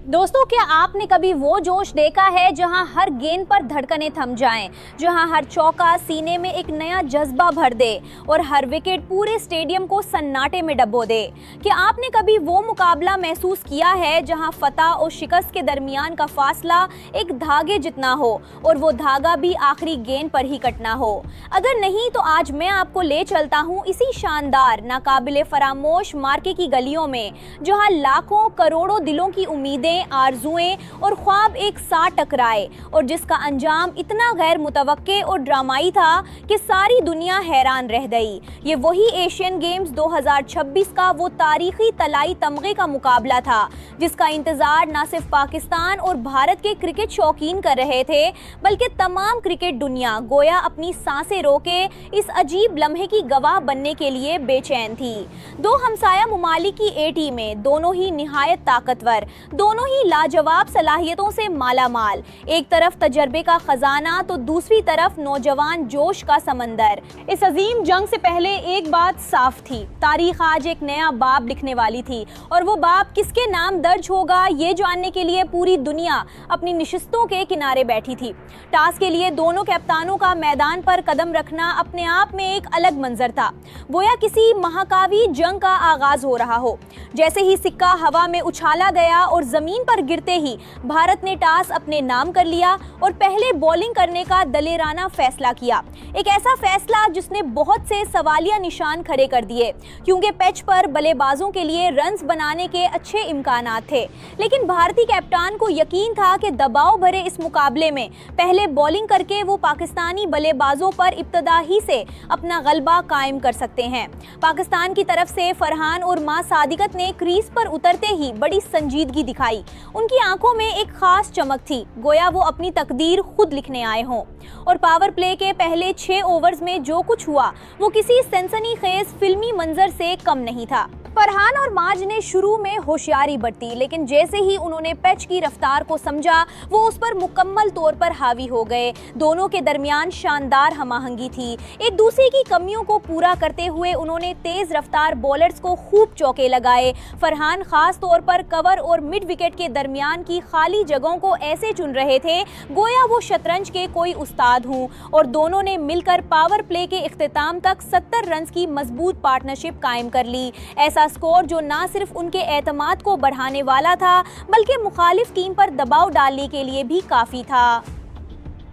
दोस्तों, क्या आपने कभी वो जोश देखा है जहां हर गेंद पर धड़कनें थम जाएं, जहां हर चौका सीने में एक नया जज्बा भर दे और हर विकेट पूरे स्टेडियम को सन्नाटे में डुबो दे? क्या आपने कभी वो मुकाबला महसूस किया है जहां फतह और शिकस्त के दरमियान का फासला एक धागे जितना हो और वो धागा भी आखिरी गेंद पर ही कटना हो? अगर नहीं तो आज मैं आपको ले चलता हूँ इसी शानदार, नाकाबिले फरामोश मार्के की गलियों में, जहाँ लाखों करोड़ों दिलों की उम्मीदें, आरजुएं और ख्वाब एक साथ टकराए और जिसका अंजाम इतना गैर मुतवक्के और ड्रामाई था कि सारी दुनिया हैरान रह गई। ये वही एशियन गेम्स 2026 का वो तारीखी तलाई तमगे का मुकाबला था जिसका इंतजार न सिर्फ पाकिस्तान और भारत के क्रिकेट शौकीन कर रहे थे, बल्कि तमाम क्रिकेट दुनिया गोया अपनी सांसें रोके इस अजीब लम्हे की गवाह बनने के लिए बेचैन थी। दो हमसाया मुमालिक की ए टीमें, दोनों ही निहायत ताकतवर, दोनों ही लाजवाब सलाहियतों से माला माल। एक तरफ तजर्बे का खजाना तो दूसरी तरफ नौजवान जोश का समंदर। इस अजीम जंग से पहले एक बात साफ थी, तारीख आज एक नया बाब लिखने वाली थी और वो बाब किसके नाम दर्ज होगा ये जानने के लिए पूरी दुनिया अपनी निशिस्तों के किनारे बैठी थी। टॉस के लिए दोनों कप्तानों का मैदान पर कदम रखना अपने आप में एक अलग मंजर था, गोया किसी महाकावी जंग का आगाज हो रहा हो। जैसे ही सिक्का हवा में उछाला गया और जमीन पर गिरते ही भारत ने टॉस अपने नाम कर लिया और पहले बॉलिंग करने का दलेराना फैसला किया। एक ऐसा फैसला जिसने बहुत से सवालिया निशान खड़े कर दिए, क्योंकि पिच पर बल्लेबाजों के लिए रन्स बनाने के अच्छे इम्कानात थे, लेकिन भारतीय कप्तान को यकीन था कि दबाव भरे इस मुकाबले में पहले बॉलिंग करके वो पाकिस्तानी बल्लेबाजों पर इब्तदा ही से अपना गलबा कायम कर सकते हैं। पाकिस्तान की तरफ से फरहान और मां सादिकत ने क्रीज पर उतरते ही बड़ी संजीदगी दिखाई। उनकी आंखों में एक खास चमक थी, गोया वो अपनी तकदीर खुद लिखने आए हों। और पावर प्ले के पहले 6 ओवर्स में जो कुछ हुआ वो किसी सनसनीखेज फिल्मी मंजर से कम नहीं था। फरहान और माज ने शुरू में होशियारी बरती, लेकिन जैसे ही उन्होंने पिच की रफ्तार को समझा वो उस पर मुकम्मल तौर पर हावी हो गए। दोनों के दरमियान शानदार हमाहंगी थी। एक दूसरे की कमियों को पूरा करते हुए उन्होंने तेज रफ्तार बॉलर्स को खूब चौके लगाए। फरहान खास तौर पर कवर और मिड विकेट के दरमियान की खाली जगहों को ऐसे चुन रहे थे गोया वो शतरंज के कोई उस्ताद हूं, और दोनों ने मिलकर पावर प्ले के इख्तिताम तक 70 रन की मजबूत पार्टनरशिप कायम कर ली। ऐसा स्कोर जो ना सिर्फ उनके एतमाद को बढ़ाने वाला था, बल्कि मुखालिफ टीम पर दबाव डालने के लिए भी काफी था।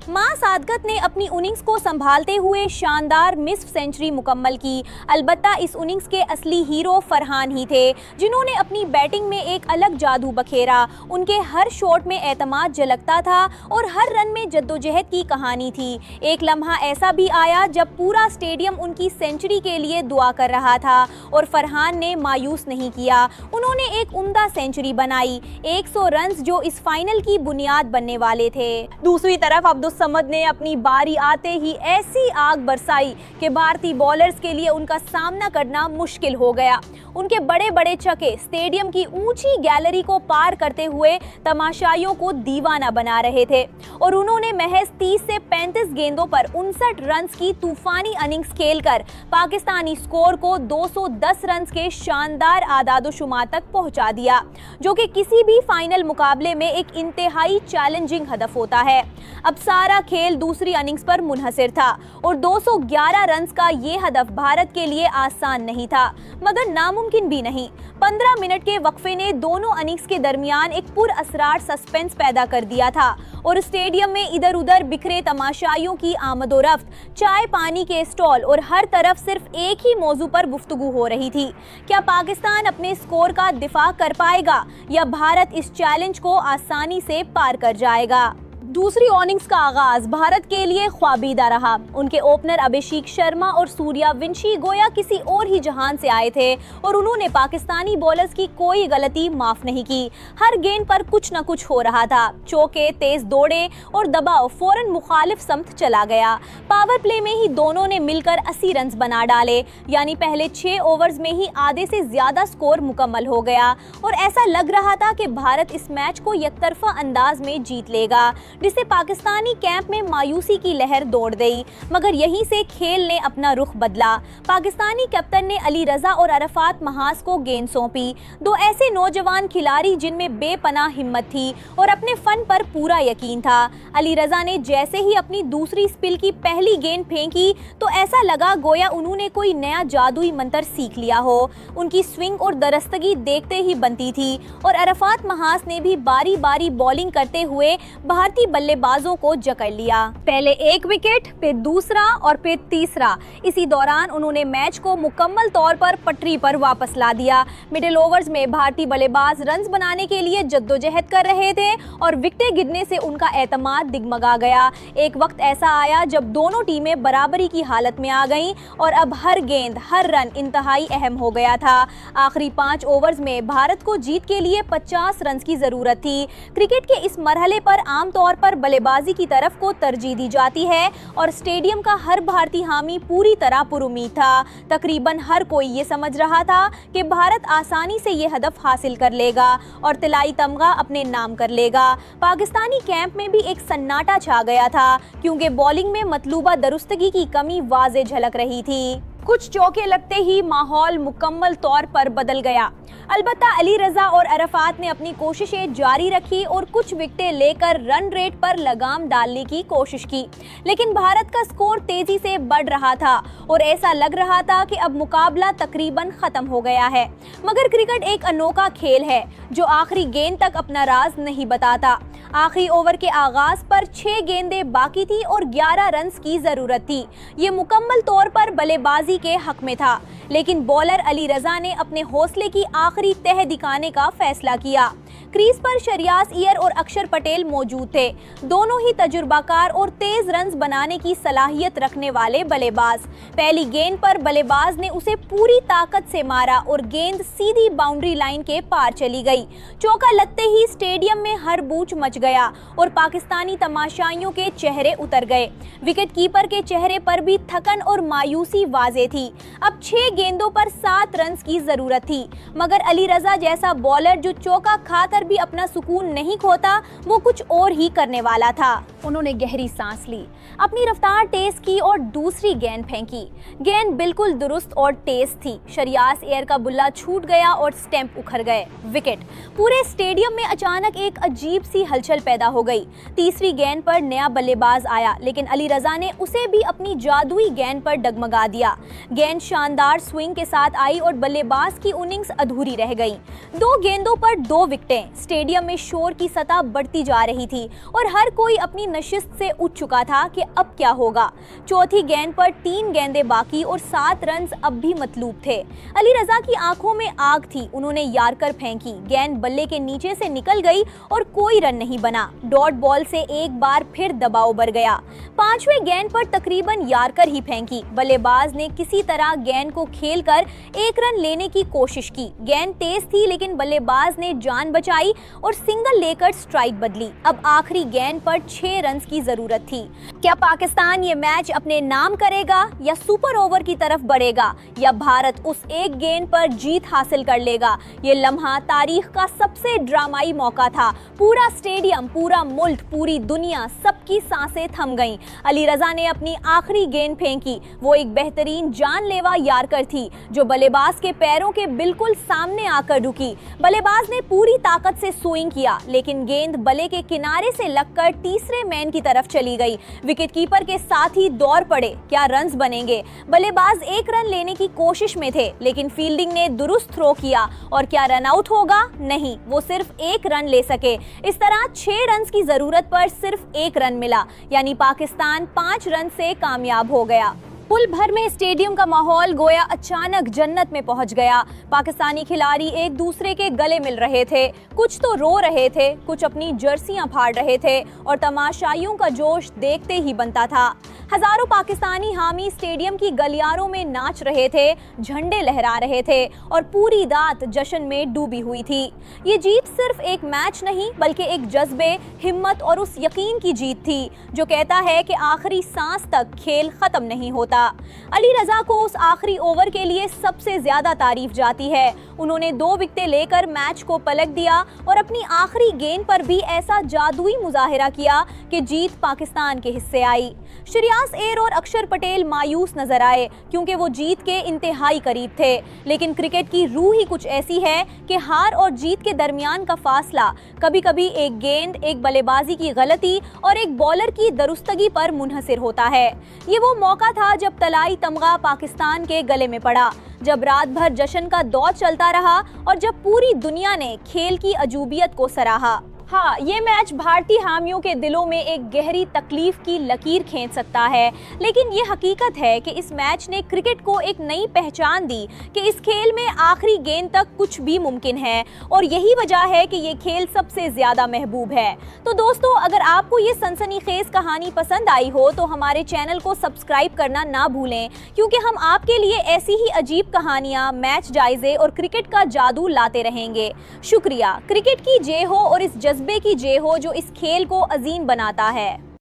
मां सादकत ने अपनी इनिंग्स को संभालते हुए शानदार मिस सेंचुरी मुकम्मल की। अलबत्ता इस इनिंग्स के असली हीरो फरहान ही थे, जिन्होंने अपनी बैटिंग में एक अलग जादू बखेरा। उनके हर शॉट में एतमाद झलकता था और हर रन में जद्दोजहद की कहानी थी। एक लम्हा ऐसा भी आया जब पूरा स्टेडियम उनकी सेंचुरी के लिए दुआ कर रहा था और फरहान ने मायूस नहीं किया। उन्होंने एक उम्दा सेंचुरी बनाई, 100 रन जो इस फाइनल की बुनियाद बनने वाले थे। दूसरी तरफ अब्दुल समद ने अपनी बारी आते ही ऐसी आग बरसाई कि भारतीय बॉलर्स के लिए उनका सामना करना मुश्किल हो गया। उनके बड़े बड़े छक्के स्टेडियम की ऊंची गैलरी को पार करते हुए तमाशाइयों को दीवाना बना रहे थे और उन्होंने महज 30 से 35 गेंदों पर 59 रन की तूफानी इनिंग्स खेलकर पाकिस्तानी स्कोर को 210 रन के शानदार आदादोशुमार तक पहुंचा दिया, जो कि किसी भी फाइनल मुकाबले में एक इंतहाई चैलेंजिंग हदफ होता है। अब सारा खेल दूसरी इनिंग्स पर मुनहसिर था और 211 रन का ये हदफ भारत के लिए आसान नहीं था, मगर नामुमकिन भी नहीं। 15 मिनट के वक्फे ने दोनों इनिंग्स के दरमियान एक पुरअसरार सस्पेंस पैदा कर दिया था और स्टेडियम में इधर उधर बिखरे तमाशाइयों की आमदोरफ्त, चाय पानी के स्टॉल और हर तरफ सिर्फ एक ही मौजू पर गुफ्तगू हो रही थी। क्या पाकिस्तान अपने स्कोर का दिफा कर पाएगा या भारत इस चैलेंज को आसानी से पार कर जाएगा? दूसरी इनिंग्स का आगाज भारत के लिए ख्वाबीदा रहा। उनके ओपनर अभिषेक शर्मा और सूर्यवंशी गोया किसी और ही जहान से आए थे और उन्होंने पाकिस्तानी बॉलर्स की कोई गलती माफ नहीं की। हर गेंद पर कुछ न कुछ हो रहा था, चौके, तेज दौड़े और दबाव फौरन मुखालिफ समत चला गया। पावर प्ले में ही दोनों ने मिलकर 80 रन बना डाले, यानी पहले 6 ओवर्स में ही आधे से ज्यादा स्कोर मुकम्मल हो गया और ऐसा लग रहा था कि भारत इस मैच को एकतरफा अंदाज में जीत लेगा। जिससे पाकिस्तानी कैंप में मायूसी की लहर दौड़ गई। मगर यहीं से खेल ने अपना रुख बदला। पाकिस्तानी कैप्टन ने अली रजा और अरफात महाज को गेंद सौंपी, दो ऐसे नौजवान खिलाड़ी जिनमें बेपनाह हिम्मत थी और अपने फन पर पूरा यकीन था। अली रजा ने जैसे ही अपनी दूसरी स्पिल की पहली गेंद फेंकी तो ऐसा लगा गोया उन्होंने कोई नया जादुई मंत्र सीख लिया हो। उनकी स्विंग और दरस्तगी देखते ही बनती थी और अरफात महाज ने भी बारी बारी बॉलिंग करते हुए भारतीय बल्लेबाजों को जकड़ लिया। पहले एक विकेट, फिर दूसरा और फिर तीसरा। इसी दौरान उन्होंने मैच को मुकम्मल तौर पर पटरी पर वापस ला दिया। मिडिल ओवर्स में भारतीय बल्लेबाज रन्स बनाने के लिए जद्दोजहद कर रहे थे और विकेटें गिरने से उनका एतमाद दिगमगा गया। एक वक्त ऐसा आया जब दोनों टीमें बराबरी की हालत में आ गईं और अब हर गेंद, हर रन इंतहाई अहम हो गया था। आखिरी 5 ओवर्स में भारत को जीत के लिए 50 रन की जरूरत थी। क्रिकेट के इस मरहले पर आमतौर पर बल्लेबाजी की तरफ को तरजीह दी जाती है और स्टेडियम का हर भारतीय हामी पूरी तरह पुरुमीद था। तकरीबन हर कोई ये समझ रहा था कि भारत आसानी से ये हदफ हासिल कर लेगा और तिलाई तमगा अपने नाम कर लेगा। पाकिस्तानी कैंप में भी एक सन्नाटा छा गया था क्योंकि बॉलिंग में मतलूबा दुरुस्तगी की कमी वाज़े झलक रही थी। कुछ चौके लगते ही माहौल मुकम्मल तौर पर बदल गया। अलबत्ता अली रजा और अरफात ने अपनी कोशिशें जारी रखी और कुछ विकेटें लेकर रन रेट पर लगाम डालने की कोशिश की, लेकिन भारत का स्कोर तेजी से बढ़ रहा था और ऐसा लग रहा था कि अब मुकाबला तकरीबन खत्म हो गया है। मगर क्रिकेट एक अनोखा खेल है जो आखिरी गेंद तक अपना राज नहीं बताता। आखिरी ओवर के आगाज पर 6 गेंदें बाकी थी और 11 रन की जरूरत थी। ये मुकम्मल तौर पर बल्लेबाजी के हक में था, लेकिन बॉलर अली रजा ने अपने हौसले की आखिरी तह दिखाने का फैसला किया। क्रीज पर शरियास अय्यर और अक्षर पटेल मौजूद थे, दोनों ही तजुर्बाकार और तेज रन्स बनाने की सलाहियत रखने वाले बल्लेबाज। पहली गेंद पर बल्लेबाज ने उसे पूरी ताकत से मारा और गेंद सीधी बाउंड्री लाइन के पार चली गई। चौका लगते ही स्टेडियम में हड़बूच मच गया और पाकिस्तानी तमाशाइयों के चेहरे उतर गए। विकेट कीपर के चेहरे पर भी थकन और मायूसी वाज़े थी। अब 6 गेंदों पर 7 रन की जरूरत थी, मगर अली रजा जैसा बॉलर जो चौका खाकर भी अपना सुकून नहीं खोता, वो कुछ और ही करने वाला था। उन्होंने गहरी सांस ली, अपनी रफ्तार तेज की और दूसरी गेंद फेंकी। गेंद बिल्कुल दुरुस्त और तेज थी। शरियास अय्यर का बुल्ला छूट गया और स्टंप उखड़ गए। विकेट। पूरे स्टेडियम में अचानक एक अजीब सी हलचल पैदा हो गई। तीसरी गेंद पर नया बल्लेबाज आया, लेकिन अली रजा ने उसे भी अपनी जादुई गेंद पर डगमगा दिया। गेंद शानदार स्विंग के साथ आई और बल्लेबाज की इनिंग्स अधूरी रह गई। 2 गेंदों पर 2 विकेटें। स्टेडियम में शोर की सतह बढ़ती जा रही थी और हर कोई अपनी नशिस्त से उठ चुका था कि अब क्या होगा। चौथी गेंद पर 3 गेंदें बाकी और 7 रन अब भी मतलूब थे। अली रजा की आंखों में आग थी। उन्होंने यार्कर फेंकी, गेंद बल्ले के नीचे से निकल गई और कोई रन नहीं बना। डॉट बॉल से एक बार फिर दबाव बढ़ गया। 5वें गेंद पर तकरीबन यार्कर ही फेंकी। बल्लेबाज ने किसी तरह गेंद को खेलकर 1 रन लेने की कोशिश की। गेंद तेज थी, लेकिन बल्लेबाज ने जान बचाई और सिंगल लेकर स्ट्राइक बदली। अब आखिरी गेंद पर 6 रन की जरूरत थी। क्या पाकिस्तान ये मैच अपने नाम करेगा या सुपर ओवर की तरफ बढ़ेगा, या भारत उस एक गेंद पर जीत हासिल कर लेगा? ये लम्हा तारीख का सबसे ड्रामाई मौका था। पूरा स्टेडियम, पूरा मुल्क, पूरी दुनिया, सबकी सांसें थम गईं। अली रजा ने अपनी आखिरी गेंद फेंकी। वो एक बेहतरीन जानलेवा यार्कर थी जो बल्लेबाज के पैरों के बिल्कुल सामने आकर रुकी। बल्लेबाज ने पूरी ताकत से स्विंग किया, लेकिन गेंद बल्ले के किनारे से लगकर तीसरे मैन की तरफ चली गई। विकेटकीपर के साथ ही दौड़ पड़े। क्या रन्स बनेंगे? बल्लेबाज 1 रन लेने की कोशिश में थे, लेकिन फील्डिंग ने दुरुस्त थ्रो किया। और क्या रन आउट होगा? नहीं, वो सिर्फ 1 रन ले सके। इस तरह 6 रन की जरूरत पर सिर्फ 1 रन मिला, यानी पाकिस्तान 5 रन से कामयाब हो गया। पुल भर में स्टेडियम का माहौल गोया अचानक जन्नत में पहुंच गया। पाकिस्तानी खिलाड़ी एक दूसरे के गले मिल रहे थे, कुछ तो रो रहे थे, कुछ अपनी जर्सियां फाड़ रहे थे और तमाशाइयों का जोश देखते ही बनता था। हजारों पाकिस्तानी हामी स्टेडियम की गलियारों में नाच रहे थे, झंडे लहरा रहे थे और पूरी रात जश्न में डूबी हुई थी। ये जीत सिर्फ एक मैच नहीं बल्कि एक जज्बे, हिम्मत और उस यकीन की जीत थी जो कहता है कि आखिरी सांस तक खेल खत्म नहीं होता। अली रजा को उस आखिरी ओवर के लिए सबसे ज्यादा तारीफ जाती है। उन्होंने 2 विकेटें लेकर मैच को पलट दिया और अपनी आखिरी गेंद पर भी ऐसा जादुई मुजाहिरा किया कि जीत पाकिस्तान के हिस्से आई। श्रेयास अय्यर और अक्षर पटेल मायूस नजर आए क्योंकि वो जीत के इंतहाई करीब थे, लेकिन क्रिकेट की रूह ही कुछ ऐसी है कि हार और जीत के दरमियान का फासला कभी कभी एक गेंद, एक बल्लेबाजी की गलती और एक बॉलर की दुरुस्तगी पर मुनहसिर होता है। ये वो मौका था जब तलाई तमगा पाकिस्तान के गले में पड़ा, जब रात भर जश्न का दौर चलता रहा और जब पूरी दुनिया ने खेल की अजूबियत को सराहा। हाँ, ये मैच भारतीय हामियों के दिलों में एक गहरी तकलीफ की लकीर खींच सकता है, लेकिन ये हकीकत है कि इस मैच ने क्रिकेट को एक नई पहचान दी कि इस खेल में आखिरी गेंद तक कुछ भी मुमकिन है और यही वजह है कि ये खेल सबसे ज्यादा महबूब है। तो दोस्तों, अगर आपको ये सनसनीखेज कहानी पसंद आई हो तो हमारे चैनल को सब्सक्राइब करना ना भूलें, क्योंकि हम आपके लिए ऐसी ही अजीब कहानियां, मैच जायजे और क्रिकेट का जादू लाते रहेंगे। शुक्रिया। क्रिकेट की जय हो और इस जज्बे की जय हो जो इस खेल को अजीम बनाता है।